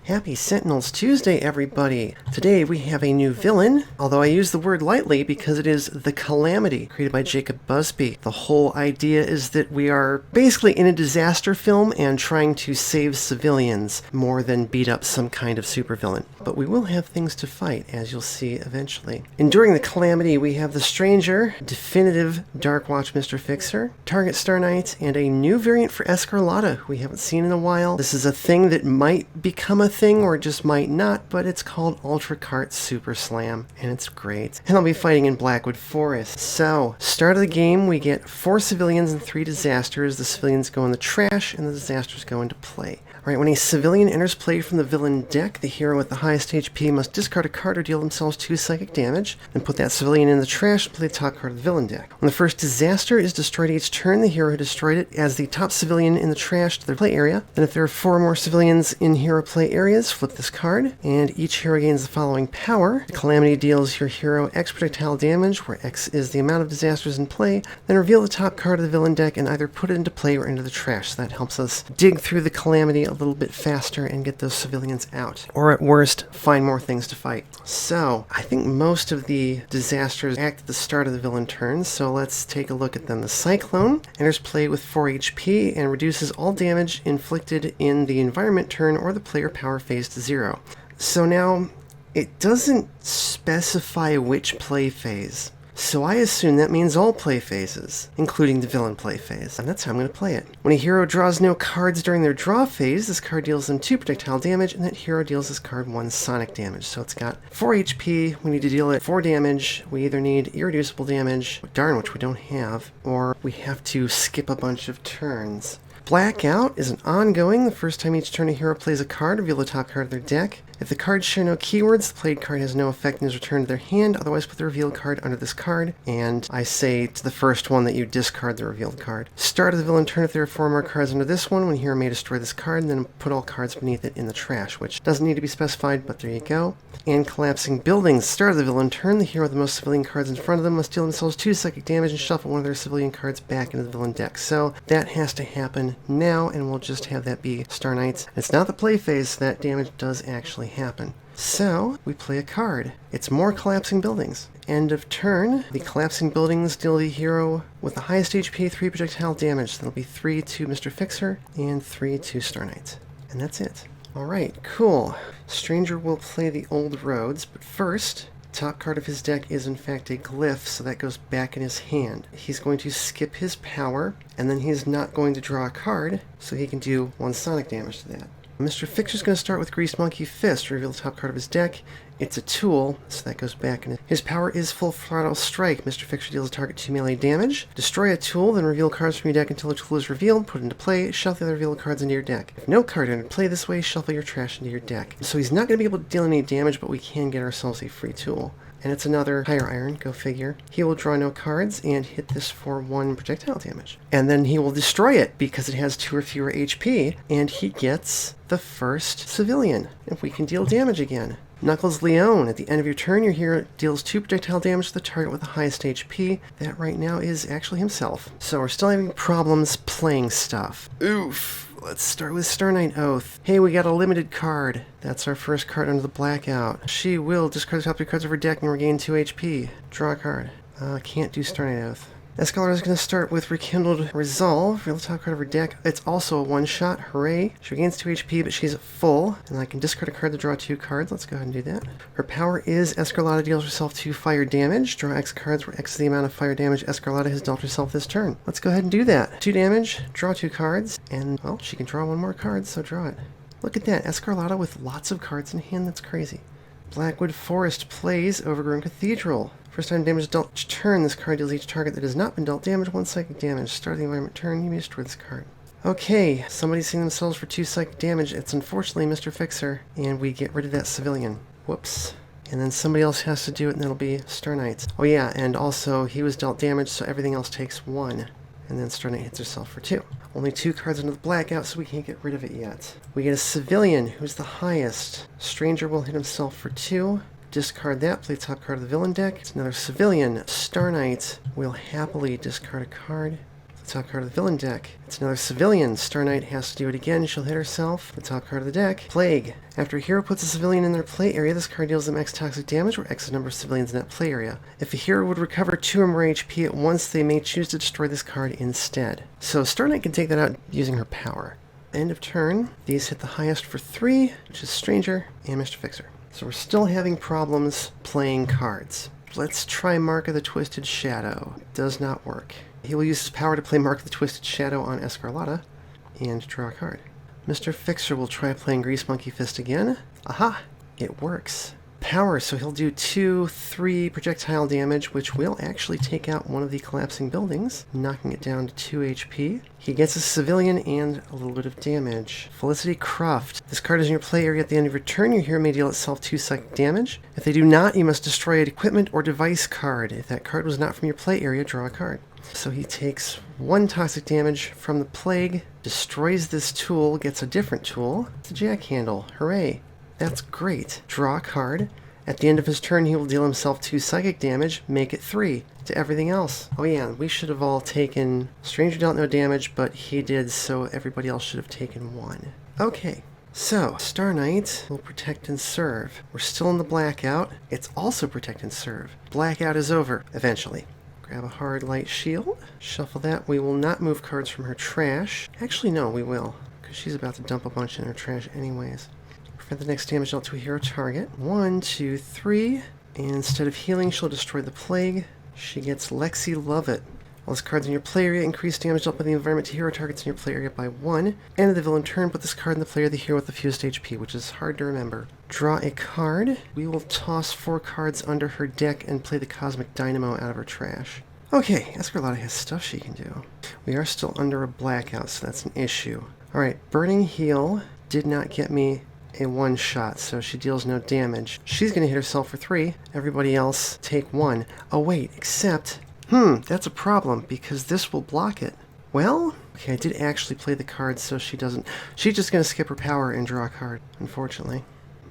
Happy Sentinels Tuesday, everybody! Today we have a new villain, although I use the word lightly because it is the Calamity, created by Jacob Busby. The whole idea is that we are basically in a disaster film and trying to save civilians more than beat up some kind of supervillain. But we will have things to fight, as you'll see eventually. Enduring the Calamity, we have the Stranger, definitive Dark Watch Mr. Fixer, Target Star Knight, and a new variant for Escarlata, who we haven't seen in a while. This is a thing that might become a thing or just might not, but it's called Ultra Cart Super Slam, and it's great. And I'll be fighting in Blackwood Forest. So, start of the game, we get 4 civilians and 3 disasters. The civilians go in the trash, and the disasters go into play. Alright, when a civilian enters play from the villain deck, the hero with the highest HP must discard a card or deal themselves 2 psychic damage, then put that civilian in the trash and play the top card of the villain deck. When the first disaster is destroyed each turn, the hero who destroyed it adds the top civilian in the trash to their play area. Then if there are 4 or more civilians in hero play areas, flip this card, and each hero gains the following power. The Calamity deals your hero X projectile damage, where X is the amount of disasters in play, then reveal the top card of the villain deck and either put it into play or into the trash. So that helps us dig through the Calamity a little bit faster and get those civilians out. Or at worst, find more things to fight. So, I think most of the disasters act at the start of the villain turn, so let's take a look at them. The Cyclone enters play with 4 HP and reduces all damage inflicted in the environment turn or the player power phase to 0. So now, it doesn't specify which play phase. So I assume that means all play phases, including the villain play phase, and that's how I'm going to play it. When a hero draws no cards during their draw phase, this card deals them 2 projectile damage, and that hero deals this card 1 sonic damage. So it's got 4 HP, we need to deal it 4 damage, we either need irreducible damage, darn which we don't have, or we have to skip a bunch of turns. Blackout is an ongoing. The first time each turn a hero plays a card, reveal the top card of their deck. If the cards share no keywords, the played card has no effect and is returned to their hand, otherwise put the revealed card under this card, and I say to the first one that you discard the revealed card. Start of the villain turn, if there are 4 more cards under this one, when hero may destroy this card, and then put all cards beneath it in the trash, which doesn't need to be specified, but there you go. And collapsing buildings. Start of the villain turn, the hero with the most civilian cards in front of them must deal themselves 2 psychic damage and shuffle one of their civilian cards back into the villain deck. So that has to happen now, and we'll just have that be Star Knights. It's not the play phase, so that damage does actually happen. So, we play a card. It's more collapsing buildings. End of turn. The collapsing buildings deal the hero with the highest HP 3 projectile damage. So that'll be 3 to Mr. Fixer and 3 to Star Knight. And that's it. Alright, cool. Stranger will play the Old Roads, but first, top card of his deck is in fact a glyph, so that goes back in his hand. He's going to skip his power, and then he's not going to draw a card, so he can do 1 sonic damage to that. Mr. Fixer's going to start with Greased Monkey Fist, reveal the top card of his deck. It's a tool, so that goes back in. His power is Full Throttle Strike. Mr. Fixer deals a target 2 melee damage. Destroy a tool, then reveal cards from your deck until the tool is revealed. Put it into play, shuffle the other revealed cards into your deck. If no card entered play this way, shuffle your trash into your deck. So he's not going to be able to deal any damage, but we can get ourselves a free tool. And it's another Higher Iron, go figure. He will draw no cards and hit this for 1 projectile damage. And then he will destroy it because it has 2 or fewer HP, and he gets the first civilian. If we can deal damage again. Knuckles Leone. At the end of your turn, your hero deals 2 projectile damage to the target with the highest HP. That right now is actually himself. So we're still having problems playing stuff. Oof. Let's start with Star Knight Oath. Hey, we got a limited card. That's our first card under the blackout. She will discard the top 3 cards of her deck and regain 2 HP. Draw a card. Can't do Star Knight Oath. Escarlata is going to start with Rekindled Resolve. Reveal the top card of her deck. It's also a 1-shot. Hooray. She regains 2 HP, but she's at full. And I can discard a card to draw 2 cards. Let's go ahead and do that. Her power is Escarlata deals herself 2 fire damage. Draw X cards where X is the amount of fire damage Escarlata has dealt herself this turn. Let's go ahead and do that. 2 damage, draw 2 cards, and, well, she can draw 1 more card, so draw it. Look at that. Escarlata with lots of cards in hand. That's crazy. Blackwood Forest plays Overgrown Cathedral. First time damage dealt each turn, this card deals each target that has not been dealt damage 1 psychic damage. Start of the environment turn, you may destroy this card. Okay, somebody's seeing themselves for 2 psychic damage. It's unfortunately Mr. Fixer, and we get rid of that civilian. Whoops. And then somebody else has to do it, and that'll be Star Knight. Oh yeah, and also he was dealt damage, so everything else takes 1. And then Star Knight hits herself for 2. Only 2 cards under the blackout, so we can't get rid of it yet. We get a civilian, who's the highest. Stranger will hit himself for 2. Discard that, play top card of the villain deck. It's another civilian. Star Knight will happily discard a card. the top card of the villain deck. It's another civilian. Star Knight has to do it again. She'll hit herself. The top card of the deck. Plague. After a hero puts a civilian in their play area, this card deals them X toxic damage, or X is the number of civilians in that play area. If a hero would recover 2 or more HP at once, they may choose to destroy this card instead. So Star Knight can take that out using her power. End of turn. These hit the highest for 3, which is Stranger and Mr. Fixer. So we're still having problems playing cards. Let's try Mark of the Twisted Shadow. Does not work. He will use his power to play Mark of the Twisted Shadow on Escarlata and draw a card. Mr. Fixer will try playing Grease Monkey Fist again. Aha! It works. Power, so he'll do 2/3 projectile damage, which will actually take out one of the collapsing buildings, knocking it down to 2 HP. He gets a civilian and a little bit of damage. Felicity Croft. This card is in your play area at the end of your turn. Your hero may deal itself 2 psychic damage. If they do not, you must destroy an equipment or device card. If that card was not from your play area, draw a card. So he takes 1 toxic damage from the plague, destroys this tool, gets a different tool. It's a jackhandle. Hooray. That's great. Draw a card. At the end of his turn, he will deal himself 2 psychic damage, make it 3 to everything else. Oh yeah, we should have all taken... Stranger dealt no damage, but he did, so everybody else should have taken 1. Okay, so Star Knight will protect and serve. We're still in the blackout. It's also protect and serve. Blackout is over, eventually. Grab a hard light shield. Shuffle that. We will not move cards from her trash. Actually, no, we will, because she's about to dump a bunch in her trash anyways. Prevent the next damage dealt to a hero target. 1, 2, 3. And instead of healing, she'll destroy the plague. She gets Lexi Lovett. All these cards in your play area increase damage dealt by the environment to hero targets in your play area by 1. End of the villain turn, put this card in the play area of the hero with the fused HP, which is hard to remember. Draw a card. We will toss 4 cards under her deck and play the Cosmic Dynamo out of her trash. Okay, Escarlata has stuff she can do. We are still under a blackout, so that's an issue. Alright, Burning Heal did not get me a 1-shot, so she deals no damage. She's going to hit herself for 3. Everybody else take 1. Oh wait, except... that's a problem, because this will block it. Well, okay, I did actually play the card so she doesn't... She's just going to skip her power and draw a card, unfortunately.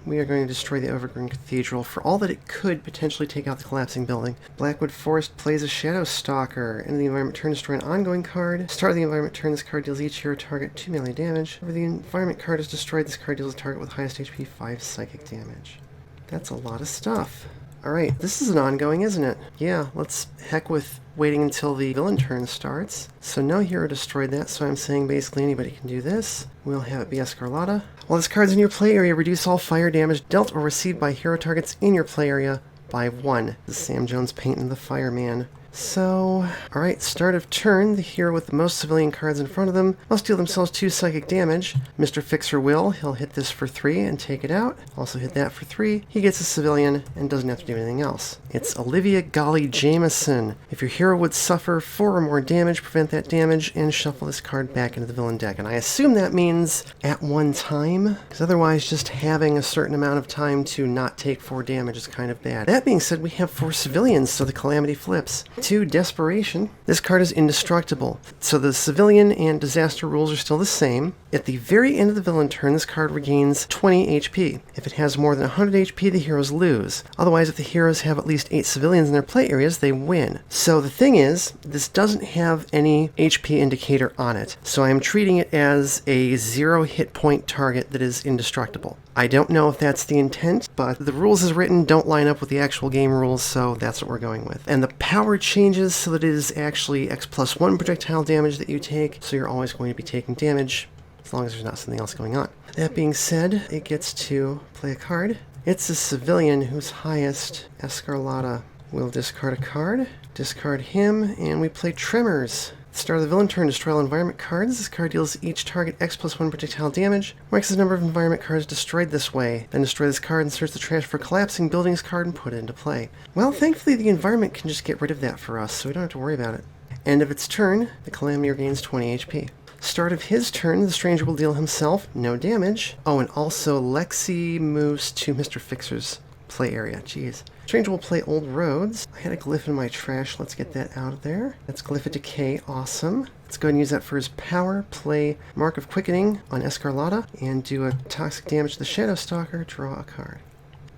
We are going to destroy the Overgrown Cathedral for all that it could potentially take out the collapsing building. Blackwood Forest plays a Shadow Stalker. End of the environment turn, destroy an ongoing card. Start of the environment turn, this card deals each hero target 2 melee damage. Whenever the environment card is destroyed, this card deals a target with highest HP 5 psychic damage. That's a lot of stuff. Alright, this is an ongoing, isn't it? Yeah, let's heck with waiting until the villain turn starts. So no hero destroyed that, so I'm saying basically anybody can do this. We'll have it be Escarlata. While this card's in your play area, reduce all fire damage dealt or received by hero targets in your play area by 1. This is Sam Jones painting the fireman. So, alright, start of turn, the hero with the most civilian cards in front of them must deal themselves 2 psychic damage. Mr. Fixer will. He'll hit this for 3 and take it out. Also hit that for 3. He gets a civilian and doesn't have to do anything else. It's Olivia Golly Jameson. If your hero would suffer 4 or more damage, prevent that damage and shuffle this card back into the villain deck. And I assume that means at one time, because otherwise just having a certain amount of time to not take 4 damage is kind of bad. That being said, we have 4 civilians, so the Calamity flips. 2, Desperation. This card is indestructible, so the civilian and disaster rules are still the same. At the very end of the villain turn, this card regains 20 HP. If it has more than 100 HP, the heroes lose. Otherwise, if the heroes have at least 8 civilians in their play areas, they win. So the thing is, this doesn't have any HP indicator on it, so I am treating it as a 0 hit point target that is indestructible. I don't know if that's the intent, but the rules as written don't line up with the actual game rules, so that's what we're going with. And the power changes so that it is actually X+1 projectile damage that you take, so you're always going to be taking damage, as long as there's not something else going on. That being said, it gets to play a card. It's a civilian whose highest, Escarlata, will discard a card, discard him, and we play Tremors. Start of the villain turn, destroy all environment cards. This card deals each target X+1 projectile damage, or X is the number of environment cards destroyed this way. Then destroy this card and search the trash for a collapsing buildings card and put it into play. Well, thankfully the environment can just get rid of that for us, so we don't have to worry about it. End of its turn, the Calamity regains 20 HP. Start of his turn, the Stranger will deal himself no damage. Oh, and also Lexi moves to Mr. Fixer's play area. Jeez. Stranger will play Old Roads. I had a glyph in my trash. Let's get that out of there. That's Glyph of Decay. Awesome. Let's go ahead and use that for his power. Play Mark of Quickening on Escarlata and do a toxic damage to the Shadow Stalker. Draw a card.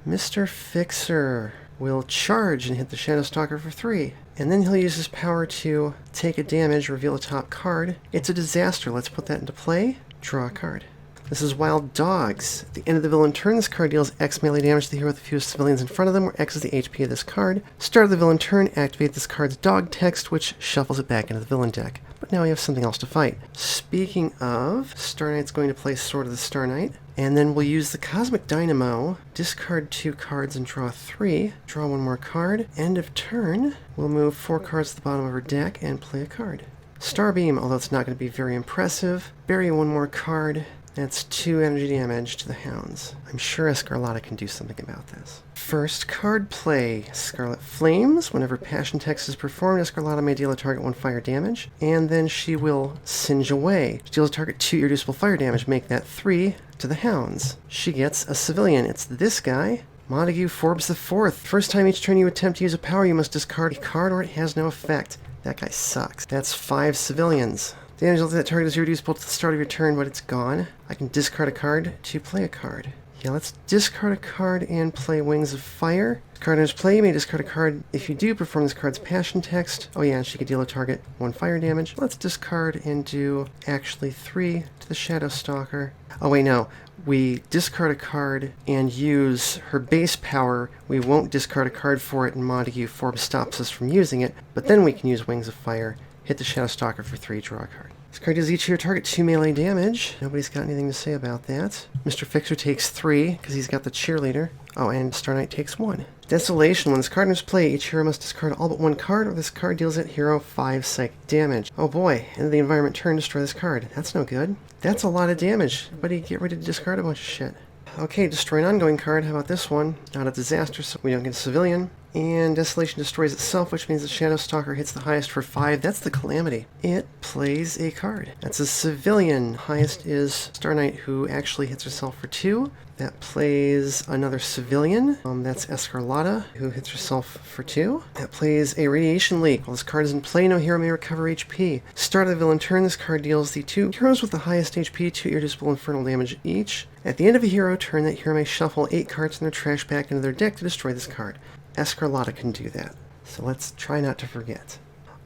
Mr. Fixer will charge and hit the Shadow Stalker for 3. And then he'll use his power to take a damage, reveal a top card. It's a disaster. Let's put that into play. Draw a card. This is Wild Dogs. At the end of the villain turn, this card deals X melee damage to the hero with the fewest civilians in front of them, where X is the HP of this card. Start of the villain turn, activate this card's dog text, which shuffles it back into the villain deck. But now we have something else to fight. Speaking of, Star Knight's going to play Sword of the Star Knight, and then we'll use the Cosmic Dynamo, discard 2 cards and draw 3, draw 1 more card. End of turn, we'll move 4 cards to the bottom of our deck and play a card. Starbeam, although it's not going to be very impressive, bury 1 more card. That's 2 energy damage to the hounds. I'm sure Escarlata can do something about this. First card play. Scarlet Flames. Whenever Passion Text is performed, Escarlata may deal a target 1 fire damage, and then she will singe away. She deals a target 2 irreducible fire damage, make that 3 to the hounds. She gets a civilian. It's this guy. Montague Forbes IV. First time each turn you attempt to use a power, you must discard a card or it has no effect. That guy sucks. That's 5 civilians. Damage to that target is reducible to the start of your turn, but it's gone. I can discard a card to play a card. Yeah, let's discard a card and play Wings of Fire. Card enters play, you may discard a card if you do perform this card's Passion Text. Oh yeah, she could deal a target 1 fire damage. Let's discard and do actually 3 to the Shadow Stalker. Oh wait, no. We discard a card and use her base power. We won't discard a card for it, and Montague Forbes stops us from using it, but then we can use Wings of Fire. Hit the Shadow Stalker for 3, draw a card. This card deals each hero target 2 melee damage. Nobody's got anything to say about that. Mr. Fixer takes 3, because he's got the cheerleader. Oh, and Star Knight takes 1. Desolation. When this card enters play, each hero must discard all but 1 card, or this card deals that hero 5 psychic damage. Oh boy, end of the environment turn, destroy this card. That's no good. That's a lot of damage. Everybody get ready to discard a bunch of shit. Okay, destroy an ongoing card. How about this one? Not a disaster, so we don't get a civilian. And Desolation destroys itself, which means the Shadow Stalker hits the highest for 5. That's the Calamity. It plays a card. That's a civilian. Highest is Star Knight, who actually hits herself for 2. That plays another civilian. That's Escarlata, who hits herself for 2. That plays a Radiation Leak. While this card is in play, no hero may recover HP. Start of the villain turn, this card deals the 2 heroes with the highest HP 2 irreducible infernal damage each. At the end of a hero turn, that hero may shuffle 8 cards in their trash back into their deck to destroy this card. Escarlata can do that. So let's try not to forget.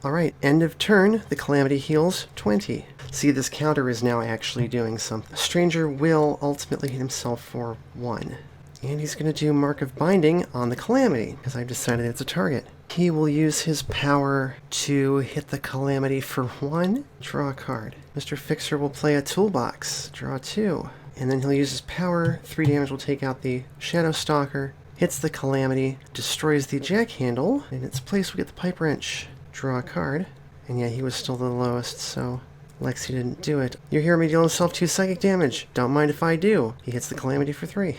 Alright, end of turn, the Calamity heals 20. See, this counter is now actually doing something. Stranger will ultimately hit himself for 1. And he's going to do Mark of Binding on the Calamity, because I've decided it's a target. He will use his power to hit the Calamity for 1, draw a card. Mr. Fixer will play a Toolbox, draw 2. And then he'll use his power, 3 damage will take out the Shadow Stalker, hits the Calamity, destroys the Jackhandle. In its place we get the Pipe Wrench. Draw a card. And yeah, he was still the lowest, so Lexi didn't do it. Your hero may deal himself 2 psychic damage. Don't mind if I do. He hits the Calamity for 3.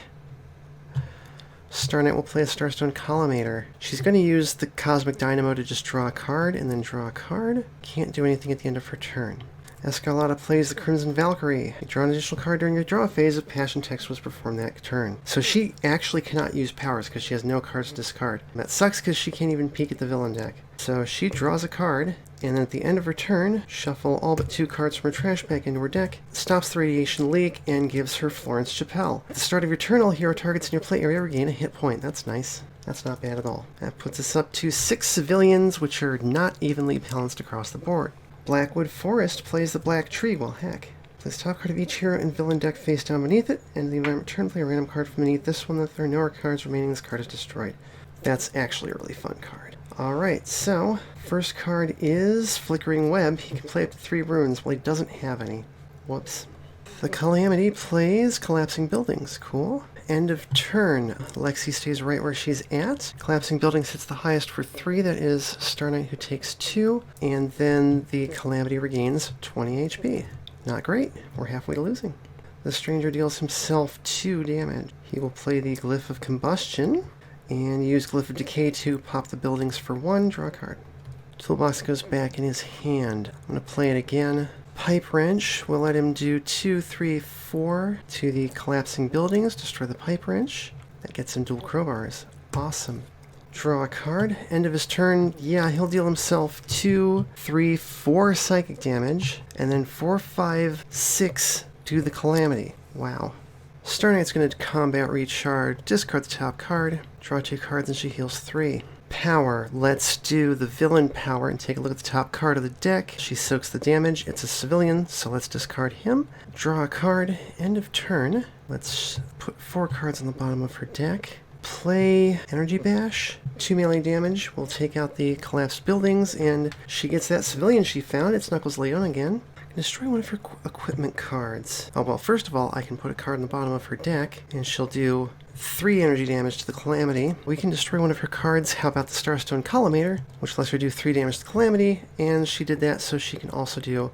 Star Knight will play a Starstone Collimator. She's going to use the Cosmic Dynamo to just draw a card and then draw a card. Can't do anything at the end of her turn. Escarlata plays the Crimson Valkyrie. You draw an additional card during your draw phase if Passion Text was performed that turn. So she actually cannot use powers because she has no cards to discard. And that sucks because she can't even peek at the villain deck. So she draws a card, and then at the end of her turn, shuffle all but 2 cards from her trash back into her deck, stops the Radiation Leak, and gives her Florence Chappelle. At the start of your turn, all hero targets in your play area regain a hit point. That's nice. That's not bad at all. That puts us up to 6 civilians, which are not evenly balanced across the board. Blackwood Forest plays the Black Tree. Well, heck. Place top card of each hero and villain deck face down beneath it, and the environment turn play a random card from beneath this one. If there are no cards remaining, this card is destroyed. That's actually a really fun card. Alright, so, first card is Flickering Web. He can play up to 3 runes. Well, he doesn't have any. Whoops. The Calamity plays Collapsing Buildings. Cool. End of turn. Lexi stays right where she's at. Collapsing Buildings hits the highest for 3. That is Star Knight, who takes 2. And then the Calamity regains 20 HP. Not great. We're halfway to losing. The Stranger deals himself 2 damage. He will play the Glyph of Combustion and use Glyph of Decay to pop the buildings for 1. Draw a card. Toolbox goes back in his hand. I'm going to play it again. Pipe Wrench will let him do 2, 3, 4 to the Collapsing Buildings, destroy the Pipe Wrench. That gets him dual crowbars. Awesome. Draw a card. End of his turn, yeah, he'll deal himself 2, 3, 4 psychic damage, and then 4, 5, 6 to the Calamity. Wow. Star Knight's going to combat recharge, discard the top card, draw 2 cards, and she heals 3. power. Let's do the villain power and take a look at the top card of the deck. She soaks the damage. It's a civilian, so let's discard him. Draw a card. End of turn. Let's put 4 cards on the bottom of her deck. Play Energy Bash. 2 melee damage. We'll take out the collapsed buildings, and she gets that civilian she found. It's Knuckles Leon again. Destroy one of her equipment cards. Oh, well, first of all, I can put a card on the bottom of her deck, and she'll do 3 energy damage to the Calamity. We can destroy one of her cards. How about the Starstone Collimator, which lets her do 3 damage to the Calamity, and she did that so she can also do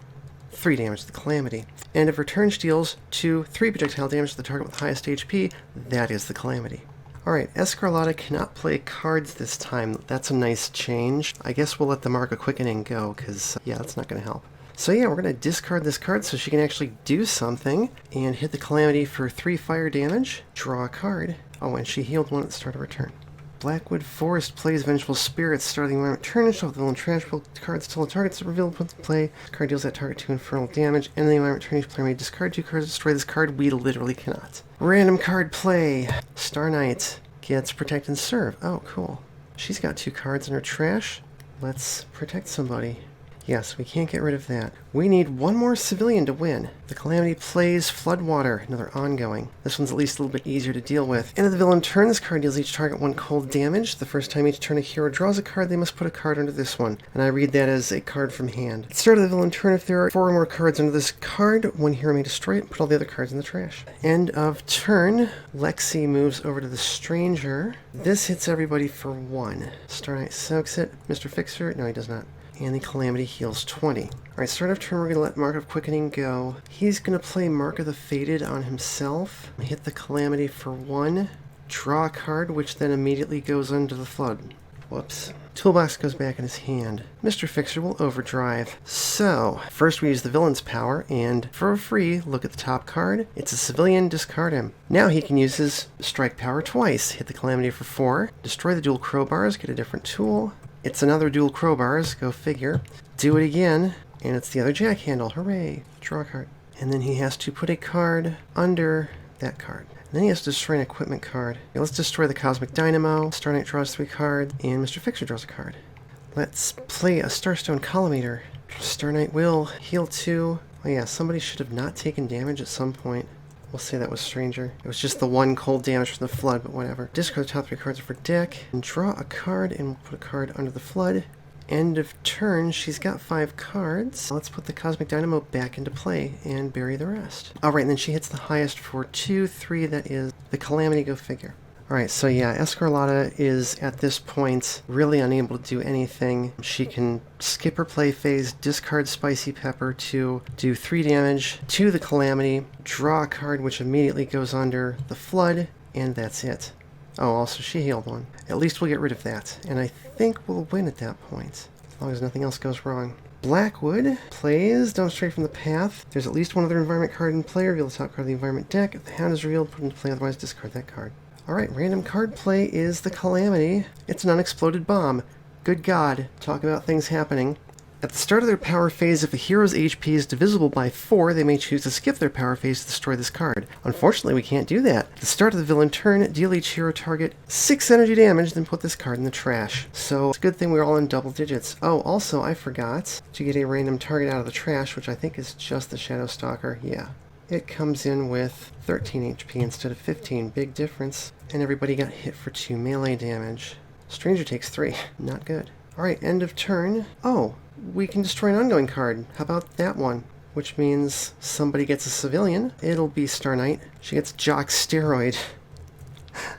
3 damage to the Calamity. End of her turn, she deals 3 projectile damage to the target with the highest HP. That is the Calamity. Alright, Escarlata cannot play cards this time. That's a nice change. I guess we'll let the Mark of Quickening go, because, yeah, that's not going to help. So yeah, we're going to discard this card so she can actually do something, and hit the Calamity for 3 fire damage. Draw a card. Oh, and she healed 1 at the start of her turn. Blackwood Forest plays Vengeful Spirits. Start of the environment turn, shuffle the villain trash cards till the target's revealed, put into play. This card deals that target 2 infernal damage. End of the environment turn, each player may discard 2 cards to destroy this card. We literally cannot. Random card play. Star Knight gets Protect and Serve. Oh, cool. She's got 2 cards in her trash. Let's protect somebody. Yes, we can't get rid of that. We need 1 more civilian to win. The Calamity plays Floodwater, another ongoing. This one's at least a little bit easier to deal with. End of the villain turn, this card deals each target 1 cold damage. The first time each turn a hero draws a card, they must put a card under this one. And I read that as a card from hand. At the start of the villain turn, if there are 4 or more cards under this card, 1 hero may destroy it and put all the other cards in the trash. End of turn, Lexi moves over to the Stranger. This hits everybody for 1. Star Knight soaks it. Mr. Fixer, no he does not. And the Calamity heals 20. Alright, start of turn, we're going to let Mark of Quickening go. He's going to play Mark of the Fated on himself. Hit the Calamity for 1. Draw a card, which then immediately goes under the Flood. Whoops. Toolbox goes back in his hand. Mr. Fixer will overdrive. So, first we use the villain's power, and for free, look at the top card. It's a civilian, discard him. Now he can use his strike power twice. Hit the Calamity for 4. Destroy the dual crowbars, get a different tool. It's another dual crowbars, go figure. Do it again, and it's the other jack handle. Hooray! Draw a card. And then he has to put a card under that card. And then he has to destroy an equipment card. Okay, let's destroy the Cosmic Dynamo. Star Knight draws 3 cards, and Mr. Fixer draws a card. Let's play a Starstone Collimator. Star Knight will heal 2. Oh yeah, somebody should have not taken damage at some point. We'll say that was Stranger. It was just the 1 cold damage from the Flood, but whatever. Discard the top 3 cards of her deck, and draw a card, and we'll put a card under the Flood. End of turn, she's got 5 cards. Let's put the Cosmic Dynamo back into play, and bury the rest. Alright, and then she hits the highest for 2, 3, that is the Calamity, go figure. Alright, so yeah, Escarlata is, at this point, really unable to do anything. She can skip her play phase, discard Spicy Pepper to do 3 damage to the Calamity, draw a card which immediately goes under the Flood, and that's it. Oh, also she healed 1. At least we'll get rid of that, and I think we'll win at that point, as long as nothing else goes wrong. Blackwood plays Down Straight from the Path. There's at least 1 other environment card in play. Reveal the top card of the environment deck. If the Hound is revealed, put it into play, otherwise discard that card. Alright, random card play is the Calamity. It's an unexploded bomb. Good God, talk about things happening. At the start of their power phase, if a hero's HP is divisible by 4, they may choose to skip their power phase to destroy this card. Unfortunately, we can't do that. At the start of the villain turn, deal each hero target 6 energy damage, then put this card in the trash. So, it's a good thing we're all in double digits. Oh, also, I forgot to get a random target out of the trash, which I think is just the Shadow Stalker. Yeah. It comes in with 13 HP instead of 15. Big difference. And everybody got hit for 2 melee damage. Stranger takes 3. Not good. Alright, end of turn. Oh, we can destroy an ongoing card. How about that one? Which means somebody gets a civilian. It'll be Star Knight. She gets Jock Steroid.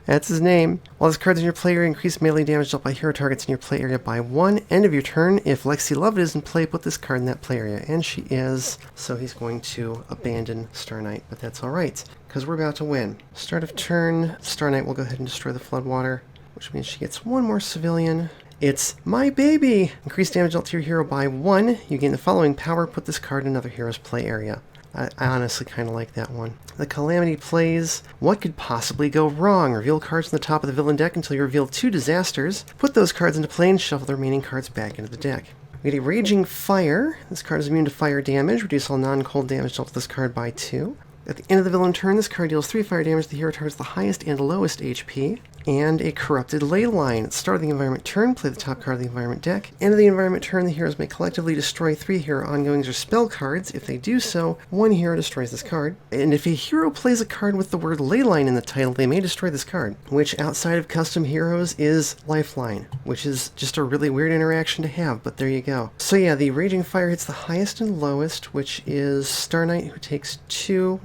That's his name. While this card's in your play area, increase melee damage dealt by hero targets in your play area by 1. End of your turn. If Lexi Lovett is in play, put this card in that play area. And she is, so he's going to abandon Star Knight. But that's alright, because we're about to win. Start of turn, Star Knight will go ahead and destroy the Floodwater, which means she gets 1 more civilian. It's my baby! Increase damage dealt to your hero by 1. You gain the following power. Put this card in another hero's play area. I honestly kind of like that one. The Calamity plays, what could possibly go wrong? Reveal cards from the top of the villain deck until you reveal 2 disasters. Put those cards into play and shuffle the remaining cards back into the deck. We get a Raging Fire. This card is immune to fire damage. Reduce all non-cold damage dealt to this card by 2. At the end of the villain turn, this card deals 3 fire damage to the hero targets the highest and lowest HP. and a Corrupted Ley Line. Start of the environment turn, play the top card of the environment deck. End of the environment turn, the heroes may collectively destroy 3 hero ongoings or spell cards. If they do so, 1 hero destroys this card. And if a hero plays a card with the word Ley Line in the title, they may destroy this card, which outside of custom heroes is Lifeline, which is just a really weird interaction to have, but there you go. So yeah, the Raging Fire hits the highest and lowest, which is Star Knight, who takes 3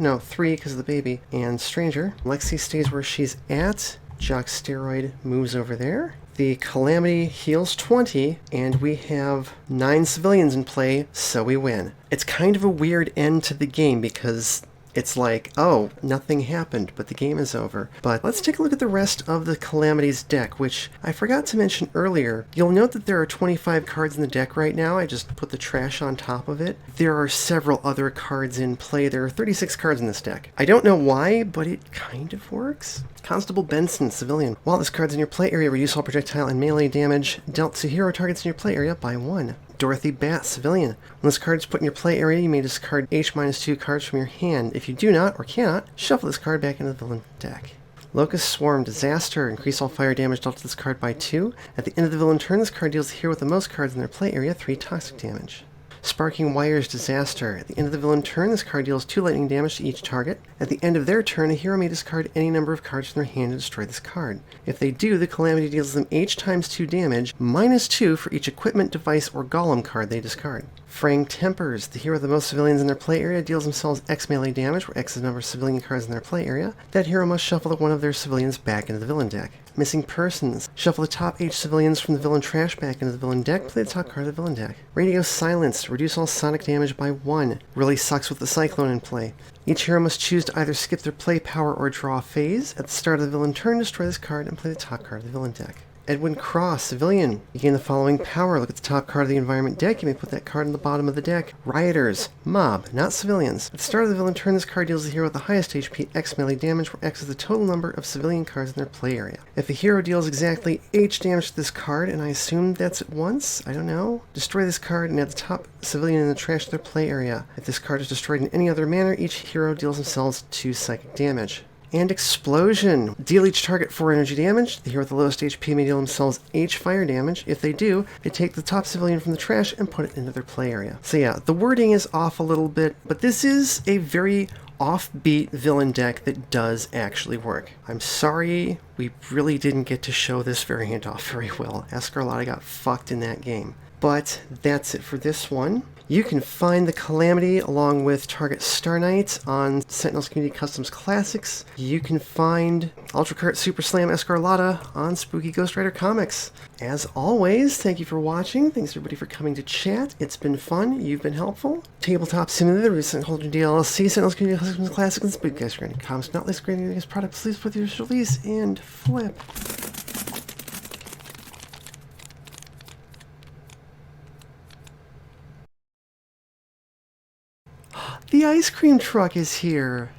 because of the baby, and Stranger. Lexi stays where she's at. Jock Steroid moves over there. The Calamity heals 20, and we have 9 civilians in play, so we win. It's kind of a weird end to the game because it's like, oh, nothing happened, but the game is over. But let's take a look at the rest of the Calamity's deck, which I forgot to mention earlier. You'll note that there are 25 cards in the deck right now. I just put the trash on top of it. There are several other cards in play. There are 36 cards in this deck. I don't know why, but it kind of works. Constable Benson, civilian. While this card's in your play area, reduce all projectile and melee damage dealt to hero targets in your play area by 1. Dorothy Bat, civilian. When this card is put in your play area, you may discard H-2 cards from your hand. If you do not, or cannot, shuffle this card back into the villain deck. Locust Swarm, Disaster. Increase all fire damage dealt to this card by 2. At the end of the villain turn, this card deals the hero with the most cards in their play area 3 toxic damage. Sparking Wires, Disaster. At the end of the villain turn, this card deals 2 lightning damage to each target. At the end of their turn, a hero may discard any number of cards from their hand to destroy this card. If they do, the Calamity deals them H times 2 damage, -2 for each equipment, device, or golem card they discard. Fraying Tempers. The hero with the most civilians in their play area deals themselves X melee damage, where X is the number of civilian cards in their play area. That hero must shuffle one of their civilians back into the villain deck. Missing Persons. Shuffle the top H civilians from the villain trash back into the villain deck, play the top card of the villain deck. Radio Silence. Reduce all sonic damage by 1. Really sucks with the Cyclone in play. Each hero must choose to either skip their play power or draw a phase. At the start of the villain turn, destroy this card and play the top card of the villain deck. Edwin Cross, civilian. You gain the following power. Look at the top card of the environment deck. You may put that card on the bottom of the deck. Rioters. Mob, not civilians. At the start of the villain turn, this card deals the hero with the highest HP X melee damage, where X is the total number of civilian cards in their play area. If a hero deals exactly H damage to this card, and I assume that's at once, I don't know, destroy this card and add the top civilian in the trash to their play area. If this card is destroyed in any other manner, each hero deals themselves 2 psychic damage. And Explosion. Deal each target 4 energy damage. The hero with the lowest HP may deal themselves H fire damage. If they do, they take the top civilian from the trash and put it into their play area. So yeah, the wording is off a little bit, but this is a very offbeat villain deck that does actually work. I'm sorry we really didn't get to show this variant off very well. Escarlata got fucked in that game. But that's it for this one. You can find the Calamity along with Target Star Knight on Sentinels Community Customs Classics. You can find Ultra Cart Super Slam Escarlata on Spooky Ghost Rider Comics. As always, thank you for watching. Thanks everybody for coming to chat. It's been fun. You've been helpful. Tabletop Simulator, Recent Holder DLC, Sentinels Community Customs Classics, and Spooky Ghost Rider Comics. Not list grading these products. Please with your release and flip. The ice cream truck is here.